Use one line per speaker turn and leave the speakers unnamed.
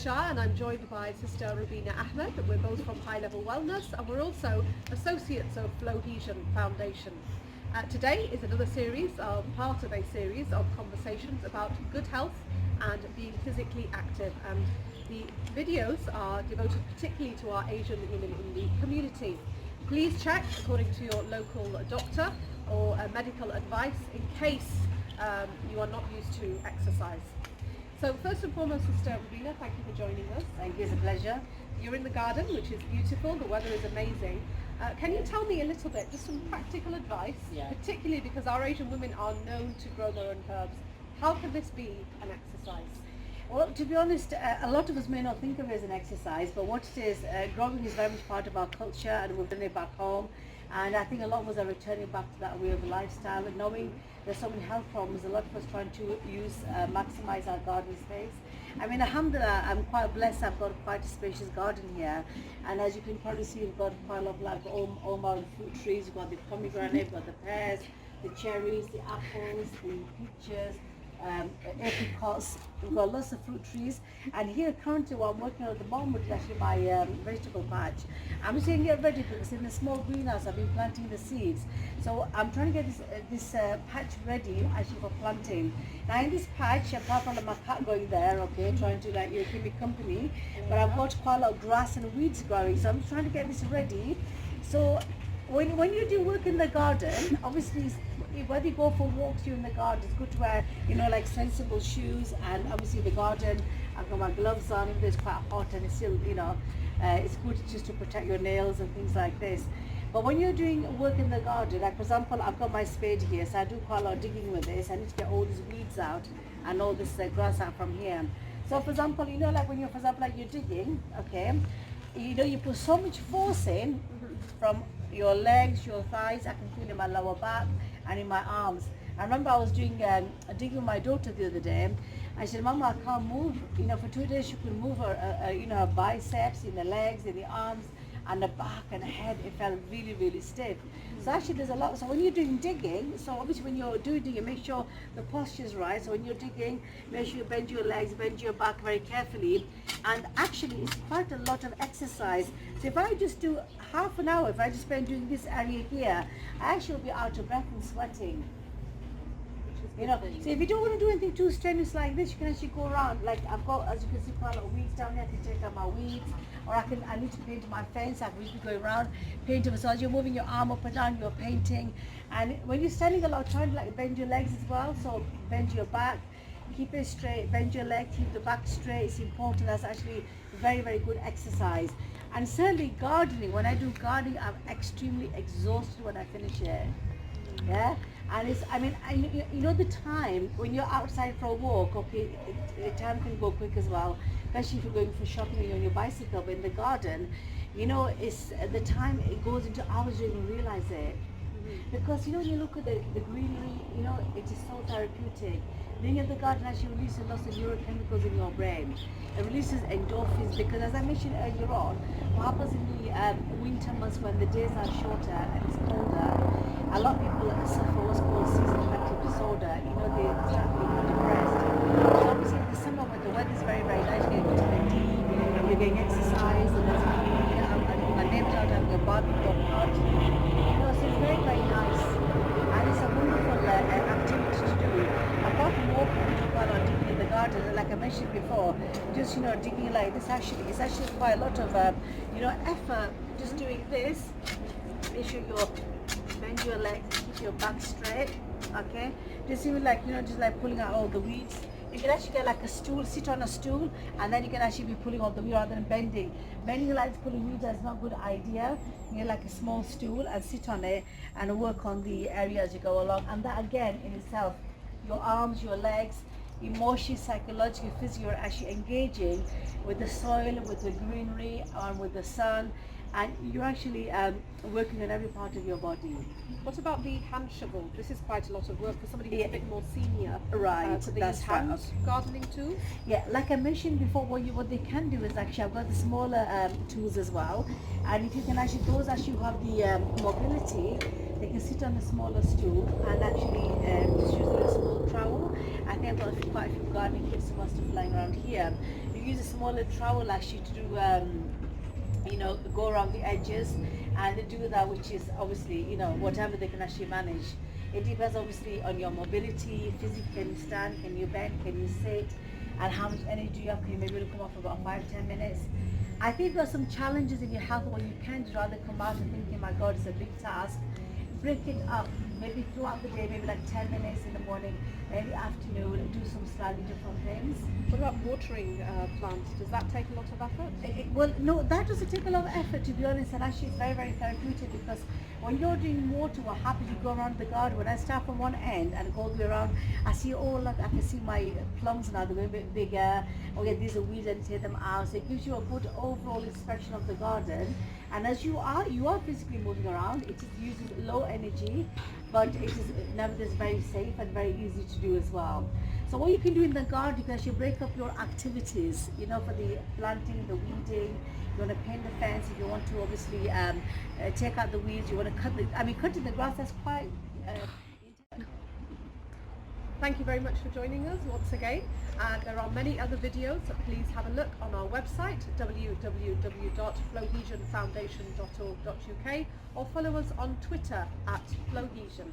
Shah, and I'm joined by Sister Rubina Ahmed. We're both from High Level Wellness, and we're also associates of Flowhesion Foundation. Today is another part of a series of conversations about good health and being physically active. And the videos are devoted particularly to our Asian women in the community. Please check according to your local doctor or medical advice in case you are not used to exercise. So first and foremost, Sister Rubina, thank you for joining us.
Thank you, it's a pleasure.
You're in the garden, which is beautiful. The weather is amazing. Can you tell me a little bit, just some practical advice, particularly because our Asian women are known to grow their own herbs. How can this be an exercise?
Well, to be honest, a lot of us may not think of it as an exercise, but what it is, growing is very much part of our culture, and we've done it back home. And I think a lot of us are returning back to that way of lifestyle, and knowing there's so many health problems, a lot of us trying to maximize our garden space. I mean, alhamdulillah, I'm quite blessed. I've got quite a spacious garden here, and as you can probably see, we've got quite a lot of like all my fruit trees. We've got the pomegranate, we've got the pears, the cherries, the apples, the peaches, apricots. We've got lots of fruit trees, and here currently what I'm working on at the moment is actually my vegetable patch. I'm just getting it ready because in the small greenhouse I've been planting the seeds, so I'm trying to get this patch ready actually for planting. Now in this patch, apart from my cat going there, okay, trying to like keep me company, but I've got quite a lot of grass and weeds growing, so I'm trying to get this ready. So when you do work in the garden, obviously whether you go for walks during the garden, it's good to wear, like sensible shoes, and obviously the garden, I've got my gloves on, even though it's quite hot and it's still, it's good just to protect your nails and things like this. But when you're doing work in the garden, like for example, I've got my spade here, so I do quite a lot of digging with this. I need to get all these weeds out and all this grass out from here. So for example, like when you're, for example, like you're digging, okay, you put so much force in from your legs, your thighs, I can feel in my lower back and in my arms. I remember I was doing digging with my daughter the other day. I said, Mama, I can't move. For 2 days she couldn't move her biceps, in the legs, in the arms, and the back and the head. It felt really, really stiff. So actually there's a lot. So when you're doing digging, so obviously when you're doing digging, make sure the posture is right. So when you're digging, make sure you bend your legs, bend your back very carefully. And actually it's quite a lot of exercise. So if I just do half an hour, if I just spend doing this area here, I actually will be out of breath and sweating. So if you don't want to do anything too strenuous like this, you can actually go around. Like I've got, as you can see, quite a lot of weeds down there. I can take out my weeds, or I need to paint my fence. I can really go around, paint it. So as you're moving your arm up and down, you're painting. And when you're standing a lot, try to like bend your legs as well. So bend your back, keep it straight, bend your leg, keep the back straight. It's important. That's actually very, very good exercise. And certainly gardening, when I do gardening, I'm extremely exhausted when I finish it. Yeah, and it's, the time when you're outside for a walk, okay, time can go quick as well, especially if you're going for shopping or you're on your bicycle. But in the garden, it's the time, it goes into hours, you don't even realize it. Because when you look at the greenery, it is so therapeutic. Being in the garden actually releases lots of neurochemicals in your brain. It releases endorphins, because as I mentioned earlier on, what happens in the winter months when the days are shorter and it's colder, a lot of people suffer what's called seasonal affective disorder. They start feeling depressed. So obviously in the summer when the weather is very, very nice, you're getting vitamin D, you're getting exercise, and there's my neighbors out having a barbecue on hot. So it's very, very nice. And it's a wonderful activity to do. Apart from walking, we do quite a lot of digging in the garden. Like I mentioned before, just digging like this, it's actually quite a lot of effort. Just doing this, make sure you bend your legs, keep your back straight, okay? Just even just like pulling out all the weeds. You can actually get like a stool, sit on a stool, and then you can actually be pulling all the weeds rather than bending. Bending like pulling weeds is not a good idea. You get like a small stool and sit on it and work on the area as you go along. And that again in itself, your arms, your legs, emotionally, psychologically, physically, you're actually engaging with the soil, with the greenery, and with the sun. And you're actually working on every part of your body.
What about the hand shovel? This is quite a lot of work for somebody who's a bit more senior.
Right,
so they
that's
use
right.
hand gardening tools?
Yeah, like I mentioned before, what they can do is actually, I've got the smaller tools as well. And if you can actually, those actually who have the mobility, they can sit on a smaller stool and actually just use a little small trowel. I think I've got quite a few gardening kits and stuff lying around here. You use a smaller trowel actually to do, go around the edges, and they do that, which is obviously, whatever they can actually manage. It depends obviously on your mobility, physically, can you stand, can you bend, can you sit, and how much energy you have. Can you maybe come off for about 5-10 minutes? I think there are some challenges in your health where you can't rather come out and thinking, my God, it's a big task. Break it up, maybe throughout the day, maybe like 10 minutes in the morning, maybe afternoon, do some slightly different things.
What about watering plants? Does that take a lot of effort?
Well, no, that doesn't take a lot of effort, to be honest, and actually it's very, very therapeutic, because when you're doing water, what happens, you go around the garden. When I start from one end and go all the way around, I see I can see my plums now, they're going a bit bigger. Okay, these are weeds, and take them out. So it gives you a good overall inspection of the garden. And as you are physically moving around, it is using low energy, but it is nevertheless very safe and very easy to do as well. So what you can do in the garden, you can actually break up your activities, for the planting, the weeding. You want to paint the fence, if you want to obviously take out the weeds, you want to cutting the grass, that's quite
Thank you very much for joining us once again. There are many other videos, so please have a look on our website www.flowhesionfoundation.org.uk, or follow us on Twitter @flowhesion.